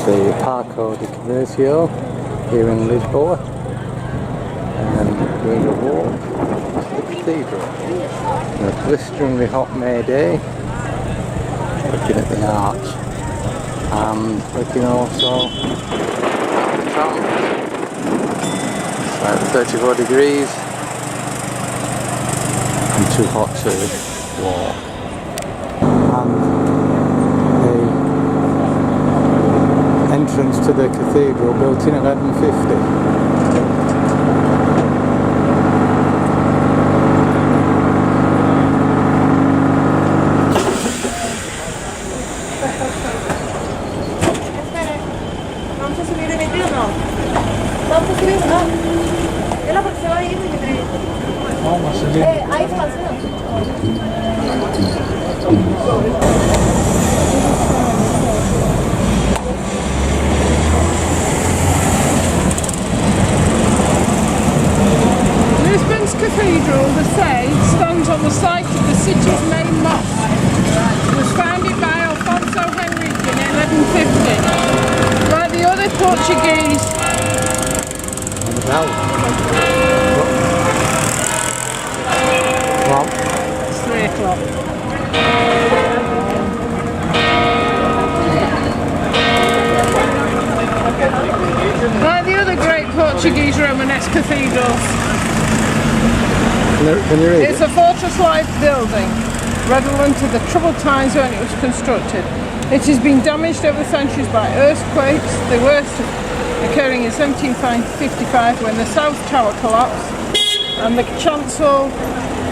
the Parco di Commercio here in Lisbon, and doing a walk to the cathedral on a blisteringly hot May day, looking at the arch and looking also at the tram. It's like 34 degrees and too hot to walk. And the entrance to the cathedral built in 1150. Lisbon's cathedral, the say, stands on the site of the city's main mosque. It was founded by Alfonso Henrique in 1150. Like the other Portuguese. It's 3 o'clock. Like the other great Portuguese Romanesque cathedrals. Can you read It's a fortress-like building, redolent of the troubled times when it was constructed. It has been damaged over the centuries by earthquakes, the worst occurring in 1755 when the south tower collapsed, and the chancel,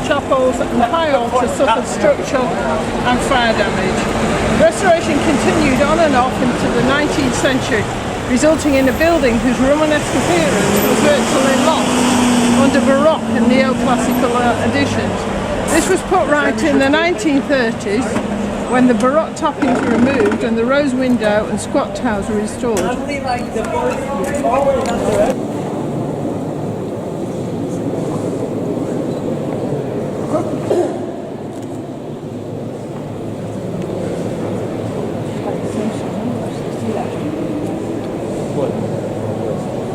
chapels and the high altar suffered structural and fire damage. Restoration continued on and off into the 19th century, resulting in a building whose Romanesque appearance was virtually lost under Baroque and neoclassical additions. This was put right in the 1930s when the Baroque toppings were removed and the rose window and squat towers were restored.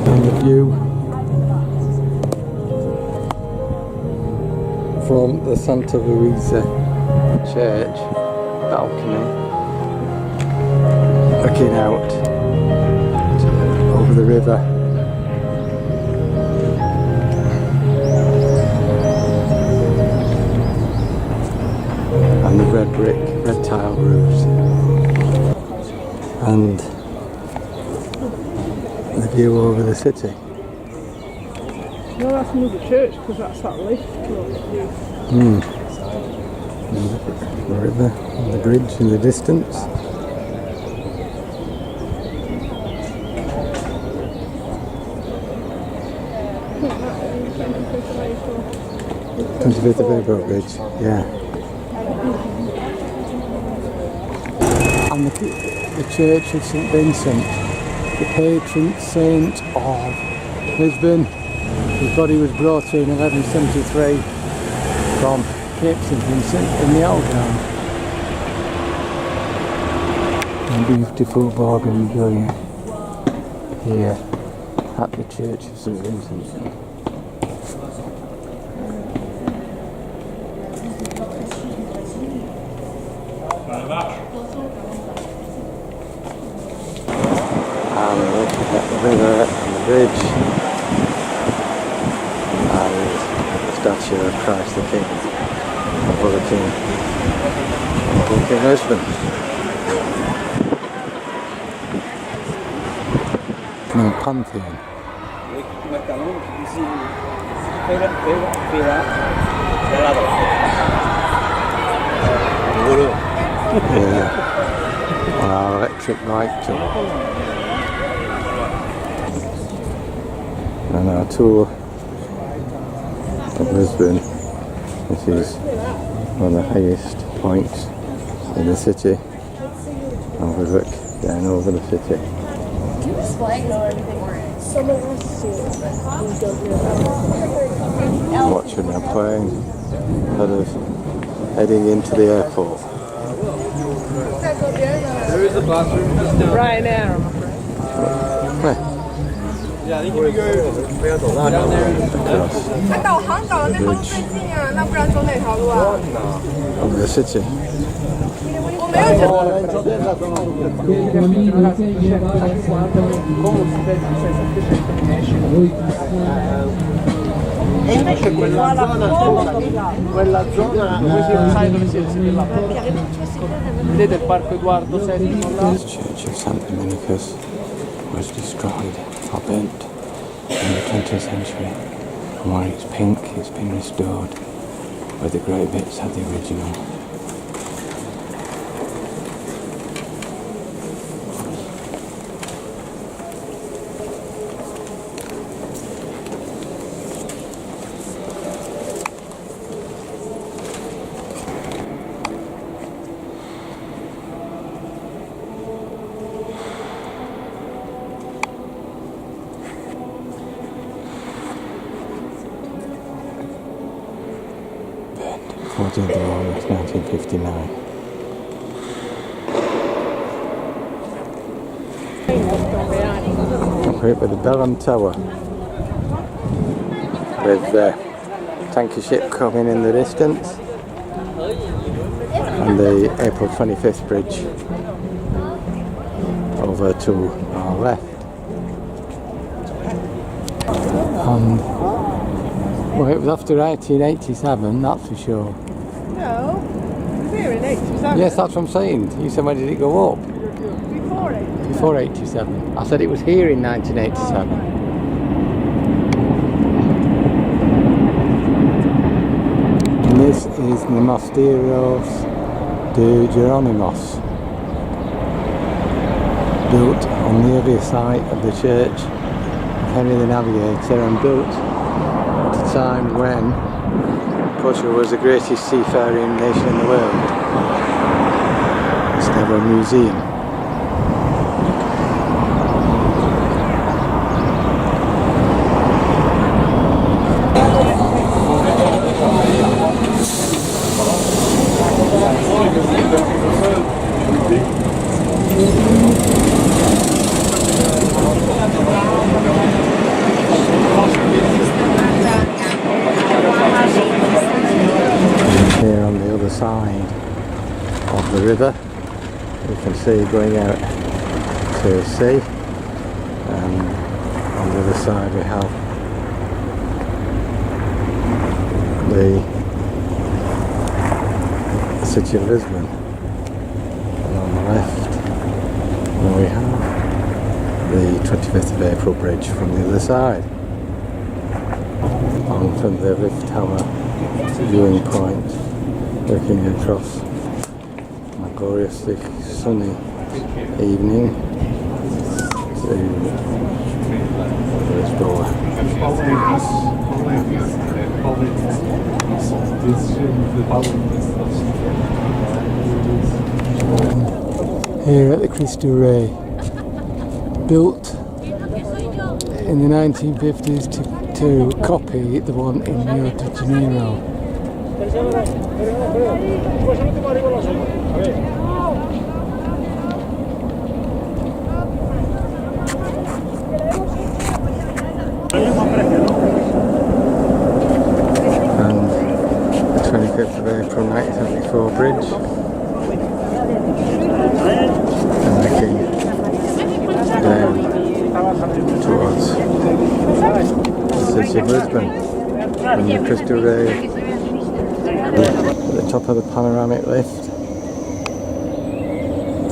And the view from the Santa Luisa church balcony, looking out over the river. And the red brick, red tile roofs, and the view over the city. No, that's another church because that's that lift. The river and the bridge in the distance. April. 25th of April bridge, yeah. And the church of St Vincent, the patron saint of Lisbon. His body was brought here in 1173 from Cape St Vincent in the Algarve. And beautiful bougainvillea here at the Church of St Vincent. And looking at the river and the bridge, and the statue of Christ the King, overlooking Lisbon. No Pantheon. Yeah. On our electric light too. And our tour of Lisbon, which is one of the highest points in the city. And we look down over the city. Do this flag know everything we're in? Someone wants to Watching our plane heading into the airport. Right now, I'm afraid. 那导航找的那条路最近啊，那不然走哪条路啊？ Over the city. 我没有觉得。 E invece quella zona sai dove siete là? Vedete il parco Edoardo VII là? This church of St. Dominicus was destroyed or burnt in the 20th century, and while it's pink, it's been restored, where the grey bits are the original. Burned 14th of August 1959. Up with the Bellam Tower, with the tanker ship coming in the distance, and the April 25th bridge over to our left. And well, it was after 1887, that's for sure. No, it was here in 87. Yes, that's what I'm saying. You said when did it go up? Before 87. Before 87. I said it was here in 1987. And this is the Mosterios de Jeronimos, built on the earlier site of the church of Henry the Navigator, and built at a time when Portugal was the greatest seafaring nation in the world. It's never a museum. Here on the other side of the river, you can see going out to sea, and on the other side we have the city of Lisbon, and on the left we have the 25th of April bridge from the other side, and from the lift tower viewing point, looking across a gloriously sunny evening to Lisboa. Here at the Cristo Rei, built in the 1950s to copy the one in Rio de Janeiro. And the 25th of April 1974 bridge, and looking down towards the city of Lisbon and the Cristo Rei at the top of the panoramic lift.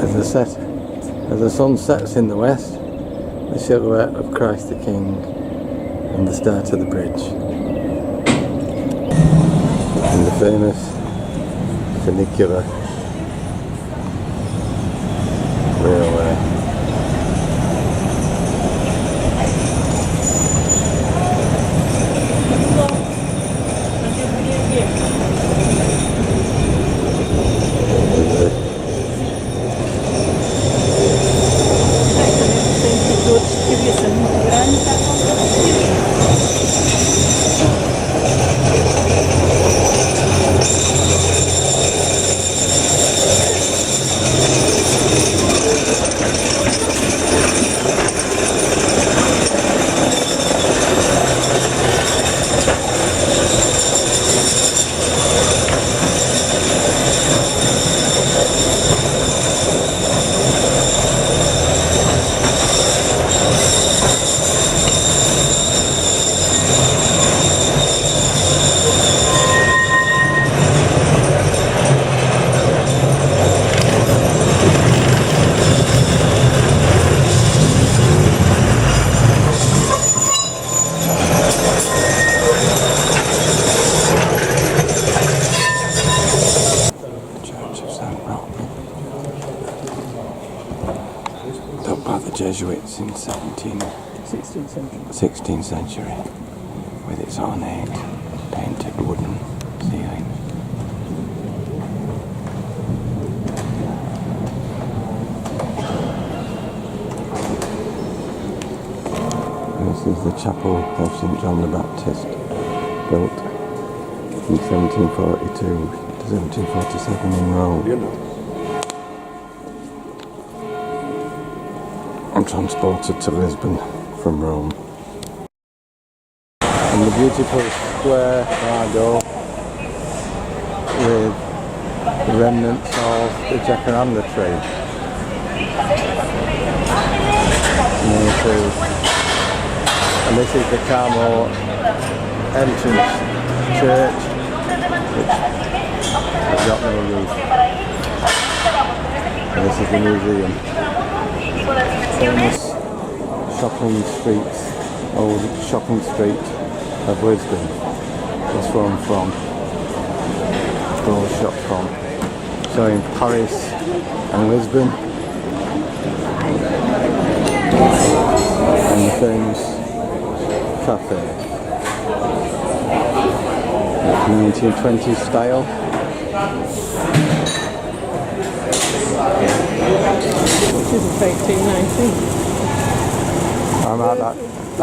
As the sun sets in the west, the silhouette of Christ the King and the start of the bridge, and the famous funicular railway. Jesuits in 16th century with its ornate painted wooden ceiling. This is the chapel of St John the Baptist, built in 1742 to 1747 in Rome, and transported to Lisbon from Rome. And the beautiful square Largo with the remnants of the jacaranda tree. And this is the Carmel entrance church, which has got no roof. And this is the museum. Famous shopping streets, old shopping street of Lisbon. This one from clothes shop from, showing Paris and Lisbon, and the famous cafe, 1920s style. Which is 1819. I'm at that.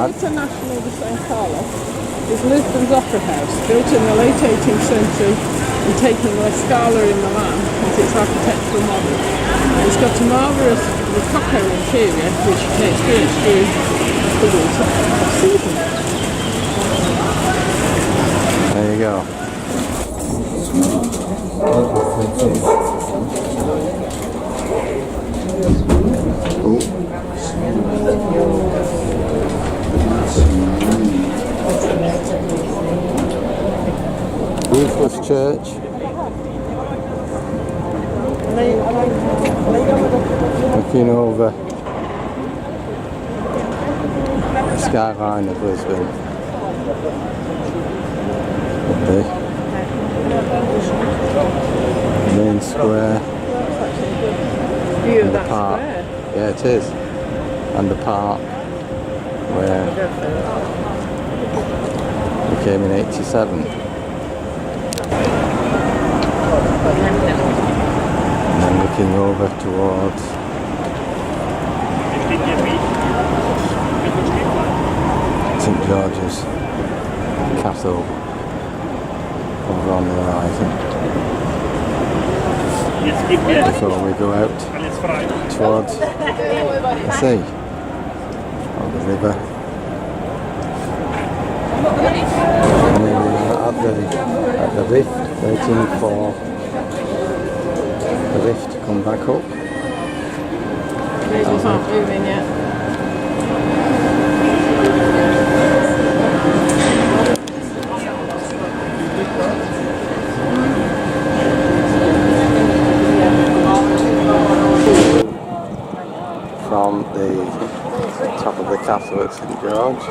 International de San Carlos is Lisbon's opera house, built in the late 18th century and taking La Scala in Milan as its architectural model. It's got a marvellous rococo interior which you can experience through the winter season. There you go. Roofless church. Looking over the skyline of Lisbon. The main square. View of And the that park. square. Yeah, it is. And the park where we came in 87. And then looking over towards St George's Castle over on the horizon. Before we go out towards the sea or the river. And then we're at the rift, waiting for the rift to come back up. Cables aren't moving yet. From the top of the castle at St George,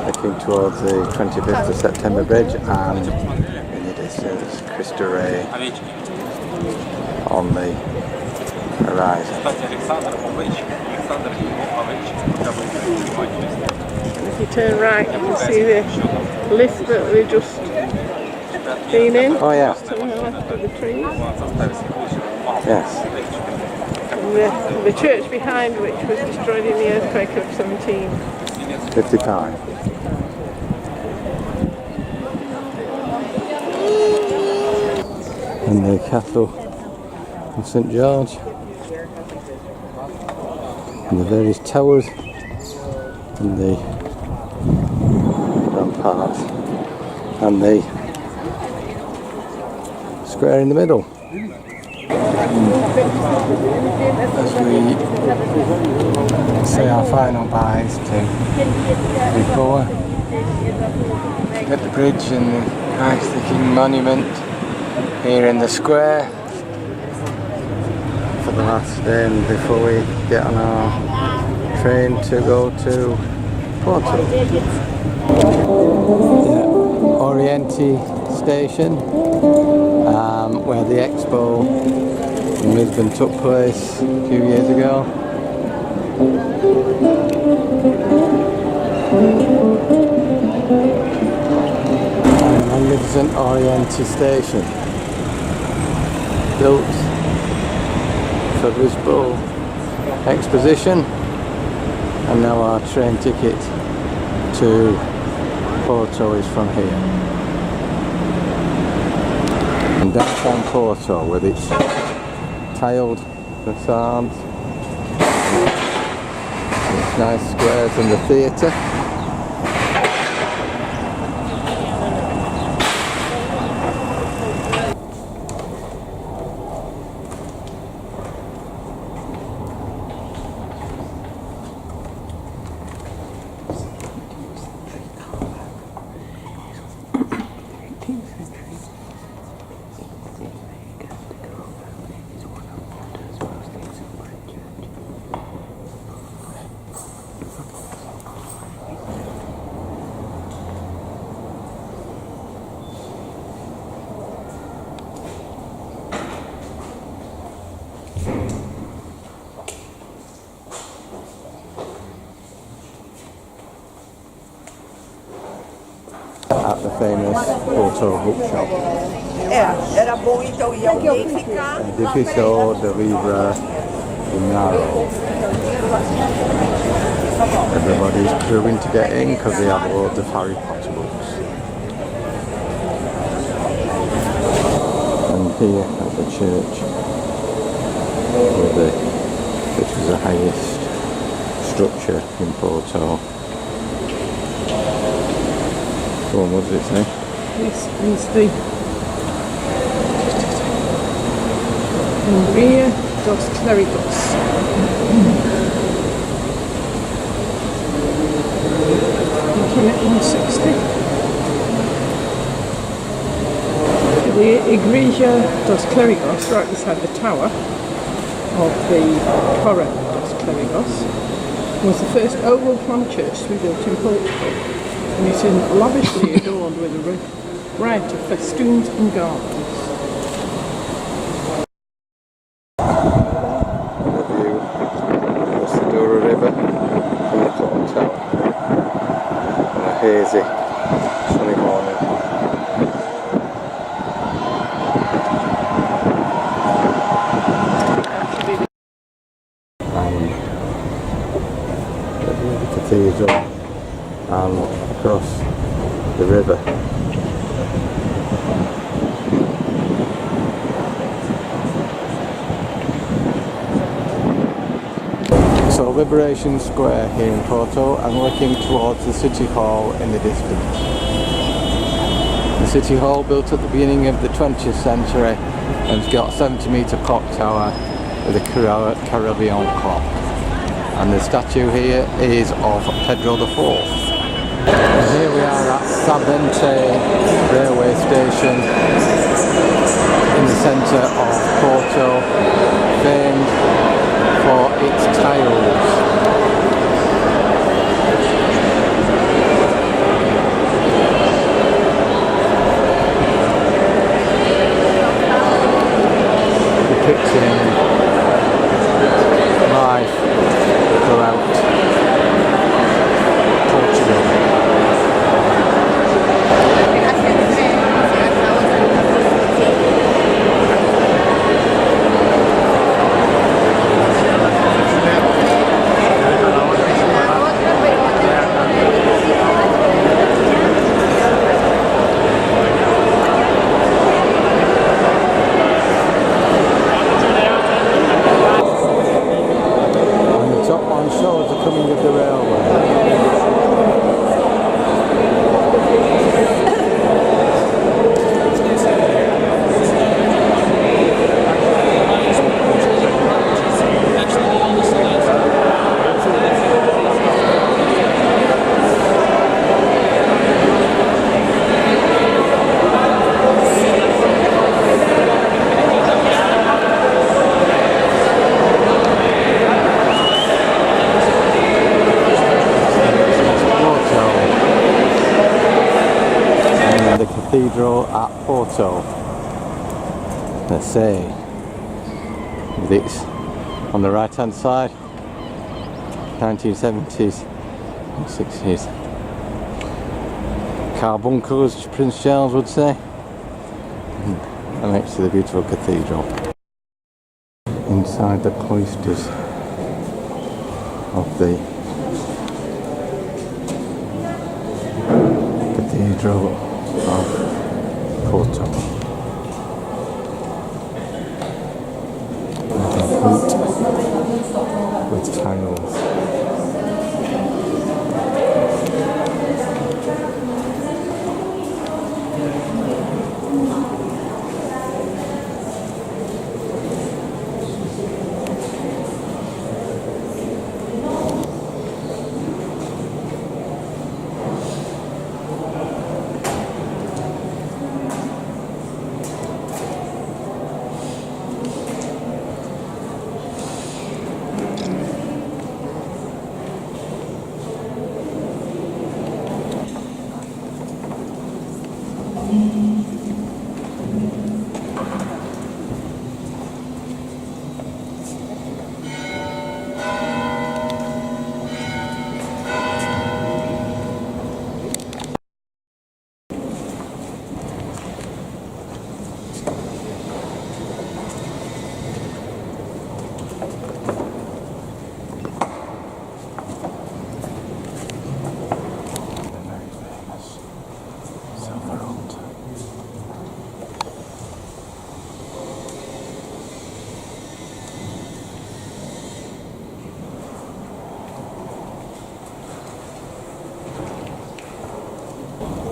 looking towards the 25th of September bridge, and in the distance Cristo Rey on the horizon. If you turn right, you can see the lift that we've just been in. Oh yeah, To the left of the trees. yes. The church behind which was destroyed in the earthquake of 55. And the castle of St George. And the various towers. And the ramparts. And the square in the middle. As we say our final byes to Lisboa, at the bridge and the Christ-the-King monument here in the square for the last day, and before we get on our train to go to Porto. Oriente station, where the expo in Lisbon took place a few years ago. And magnificent Oriente station, built for Lisbon exposition, and now our train ticket to Porto is from here. And downtown Porto with its tiled facades, its nice squares and the theatre. At the famous Porto bookshop. Era bom, então ia alguém ficar. Edificio de Livra Inaro. Everybody's queuing to get in because they have loads of Harry Potter books. And here at the church, which is the highest structure in Porto. Go on, what does it say? This is the Maria dos Clérigos. 1960. The Igreja dos Clérigos, right beside the tower of the Torre dos Clérigos, was the first oval plan church to be built in Portugal. And it is lavishly adorned with a variety of festoons and gardens. The view across the Douro River from the clock tower on a hazy sunny morning. And the cathedral and across the river. So Liberation Square here in Porto, and looking towards the City Hall in the distance. The City Hall, built at the beginning of the 20th century, and it's got a 70-metre clock tower with a Caribbean clock. And the statue here is of Pedro IV. And here we are at Sabente railway station in the centre of Porto, famed for its tiles. Depicting life throughout Portugal. Cathedral at Porto, let's say, with its on the right hand side 1970s and 60s. Carbuncles, Prince Charles would say. And next to the beautiful cathedral. Inside the cloisters of the Cathedral of Porto. Complete with tiles.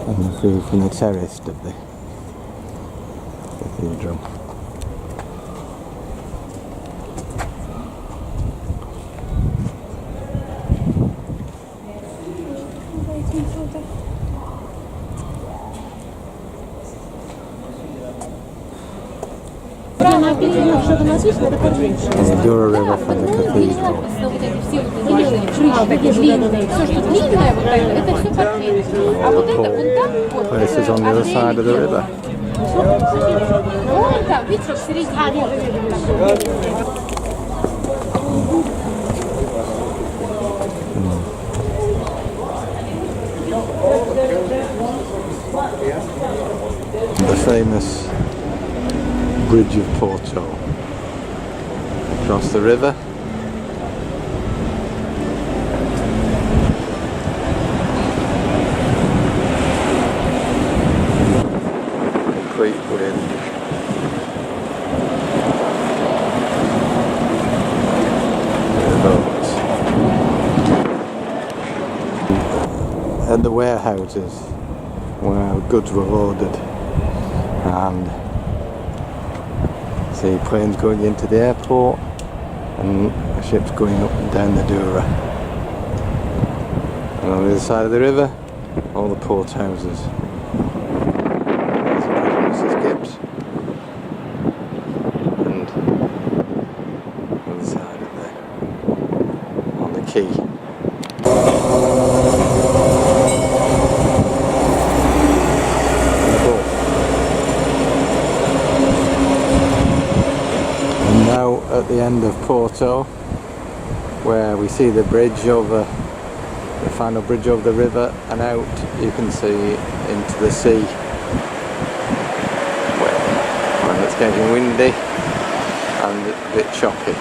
And the view from the terrace of the cathedral. The Douro River from the cathedral. Places on the other side of the river. The famous Bridge of Porto across the river. Complete with boats. And the warehouses where goods were loaded, and see planes going into the airport and ships going up and down the Douro. And on the other side of the river, all the port houses. There's Mrs. Gibbs. And on the side of there, on the quay. At the end of Porto, where we see the bridge over, the final bridge over the river, and out you can see into the sea when it's getting windy and a bit choppy.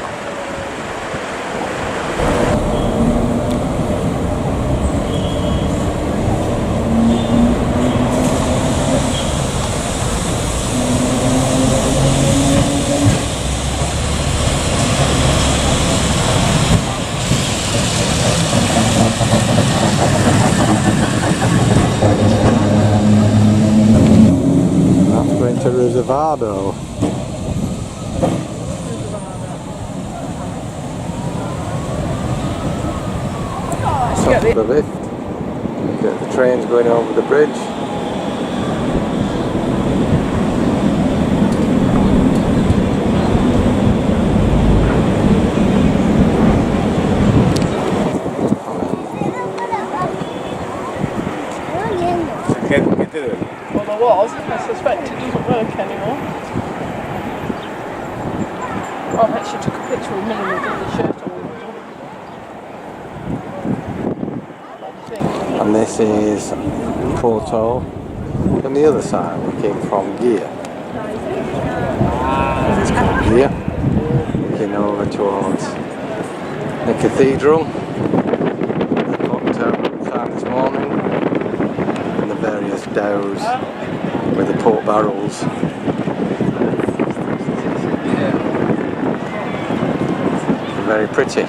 To Reservado. Top of the lift. Get the trains going over the bridge. Well, there was. I suspect it doesn't work anymore. I actually took a picture with me and did the shirt on. This is Porto. On the other side we came from Gear. It's called Gear. Looking over towards the cathedral. The clock tower we found this morning. And the various dows with the port barrels. Very pretty.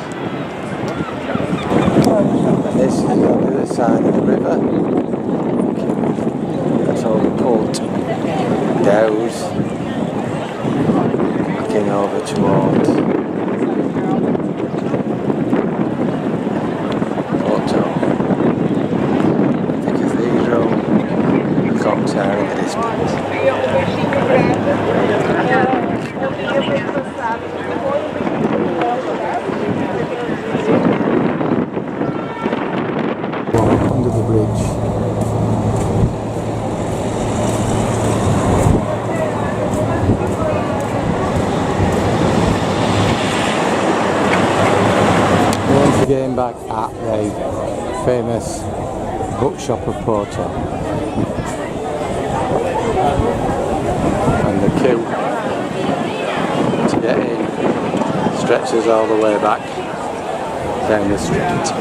This is on the other side of the river. That's all the port dows. Looking over towards Porto. The cathedral, the clock tower in the distance. Under the bridge. Once again back at the famous bookshop of Porto. And the queue to get in stretches all the way back down the street.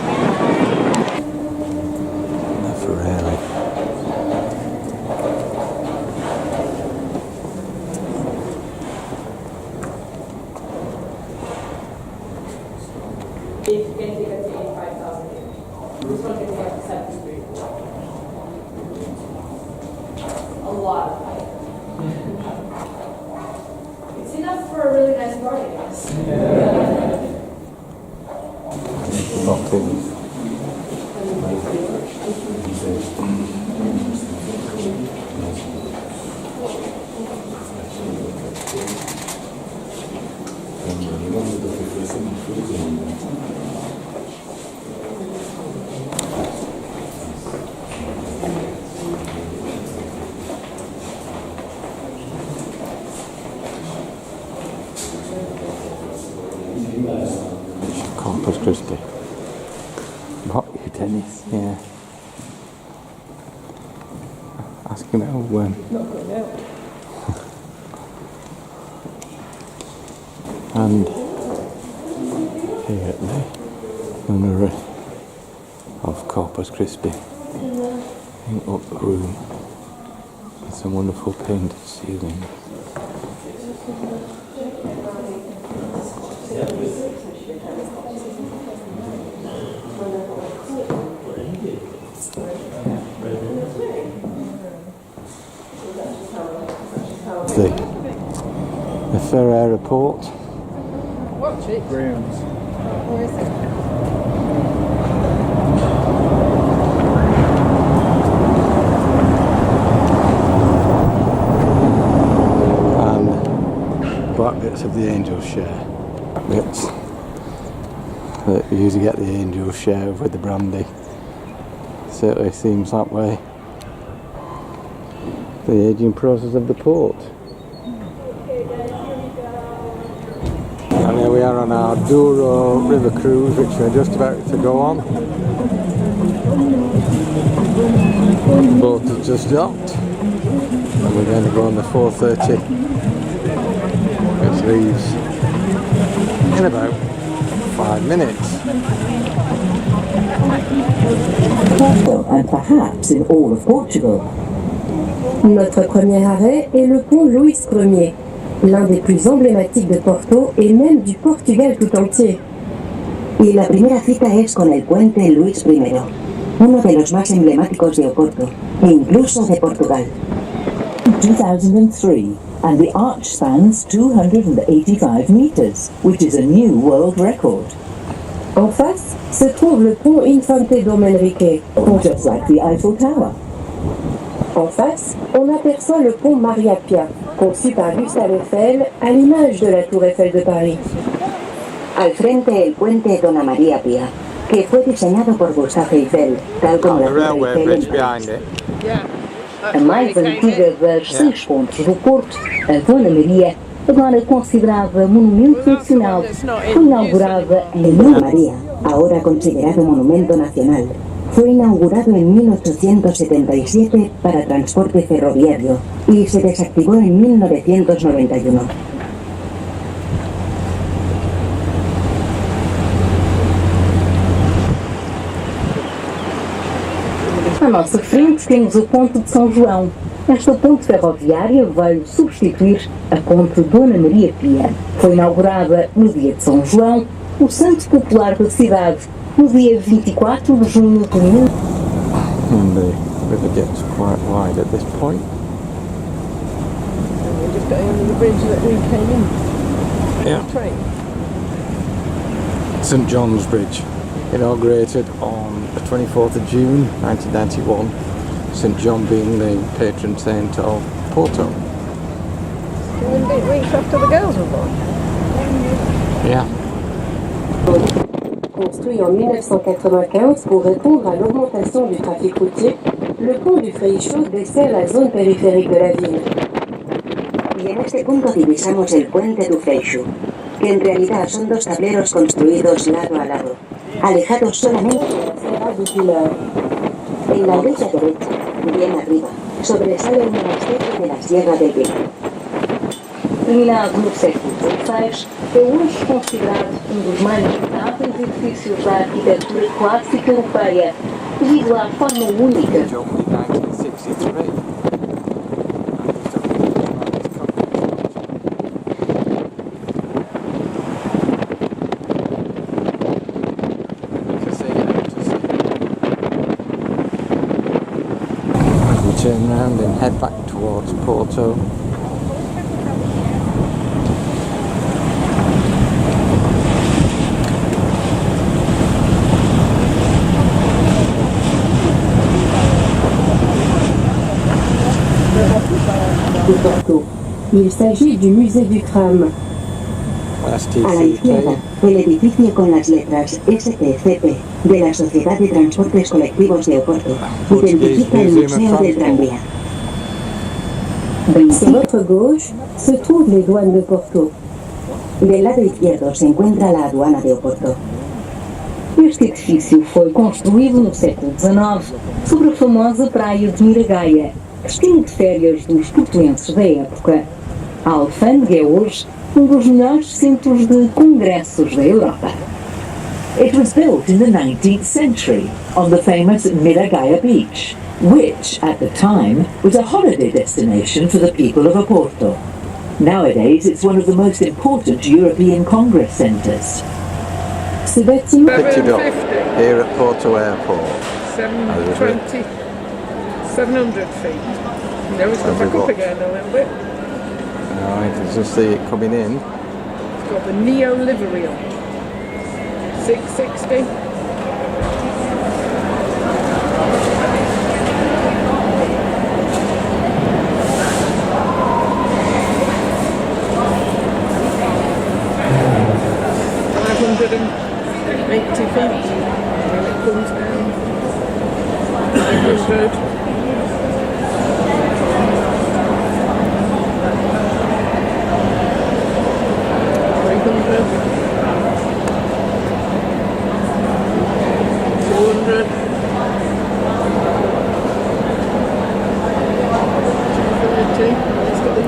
Really. A lot of height. It's enough for a really nice party, I guess. Corpus Christi. Hockey, tennis, yeah. Ask him out when. Not going out. And here at the nunnery of Corpus Christi, in up the room with some wonderful painted ceilings. The Ferrara port. Watch it. Grounds. Where is it? And black bits of the angel's share. Black bits that you usually get the angel's share with the brandy. Certainly seems that way. The aging process of the port. And here we are on our Douro river cruise, which we're just about to go on. The boat has just docked, and we're going to go on the 4:30, which leaves in about 5 minutes. Porto, and perhaps in all of Portugal. Notre premier arrêt est le pont Luís Ier, l'un des plus emblématiques de Porto et même du Portugal tout entier. Y la primera cita es con el puente Luís I, uno de los más emblemáticos de Oporto, e incluso de Portugal. 2003, and the arch spans 285 meters, which is a new world record. En face se trouve le pont Infante Dom Henrique, just like the Eiffel Tower. En face, on aperçoit le pont Maria Pia, conçu par Gustave Eiffel à l'image de la Tour Eiffel de Paris. Al frente el puente Dona María Pia, que fue diseñado por Gustave Eiffel, tal como la The Tour railway Eiffel bridge en behind París. it. Yeah. A mais antiga das 6 pontes do Porto, a Dona Maria, agora considerada monumento nacional, foi inaugurada El Dona María, ahora considerado monumento nacional, Fue inaugurado en 1877 para transporte ferroviario y se desactivó en 1991. À nossa frente temos o Ponte de São João. Esta ponte ferroviária veio substituir a ponte Dona Maria Pia. Foi inaugurada no dia de São João, o santo popular da cidade, no dia 24 de junho de 1900. And the river gets quite wide at this point. We're just going under the bridge that we came in. Yeah. Train. St John's Bridge, inaugurated on the 24th of June 1991, St John being the patron saint of Porto. Didn't it reach after the girls were born? Yeah. Construit en 1995 pour répondre à l'augmentation du trafic routier, le pont du Freixo dessert la zone périphérique de la ville. Y en este punto divisamos el puente du Freixo, que en realidad son dos tableros construidos lado a lado, alejados solamente de la Sierra du Pilar. En la orilla derecha, bien arriba, sobresale un monasterio de la Sierra del Pilar. Terminado no século XVI, é hoje considerado um dos mais notáveis edifícios da arquitetura clássica europeia, devido à forma única. Opened in 1963. We turn round and head back towards Porto. De Porto. Il s'agit du musée du tram. A la izquierda, el edificio con las letras STCP de la Sociedad de Transportes Colectivos de Oporto identifica el Museo del Tranvía. Sur votre gauche se trouvent les douanes de Porto. Del lado izquierdo se encuentra la aduana de Oporto. Este edifício foi construído no século XIX sobre a famosa praia de Miragaia, destino de férias dos portuenses da época. A alfândega é hoje um dos melhores centros de congressos da Europa. It was built in the 19th century on the famous Miragaia beach, which, at the time, was a holiday destination for the people of Oporto. Nowadays, it's one of the most important European Congress centres. Ce bâtiment Fitted up here at Porto Airport. 720, 700 feet. Now it's gone back up again a little bit. You can just see it coming in. It's got the Neo livery on. 660. $580 feet when it comes down. 500.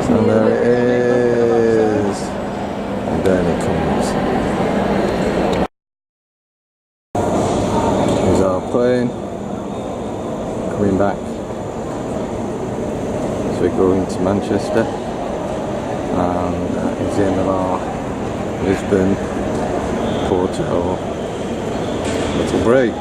And there it is. And down it comes. Here's our plane coming back. So we're going to Manchester, and that is the end of our Lisbon Porto little break.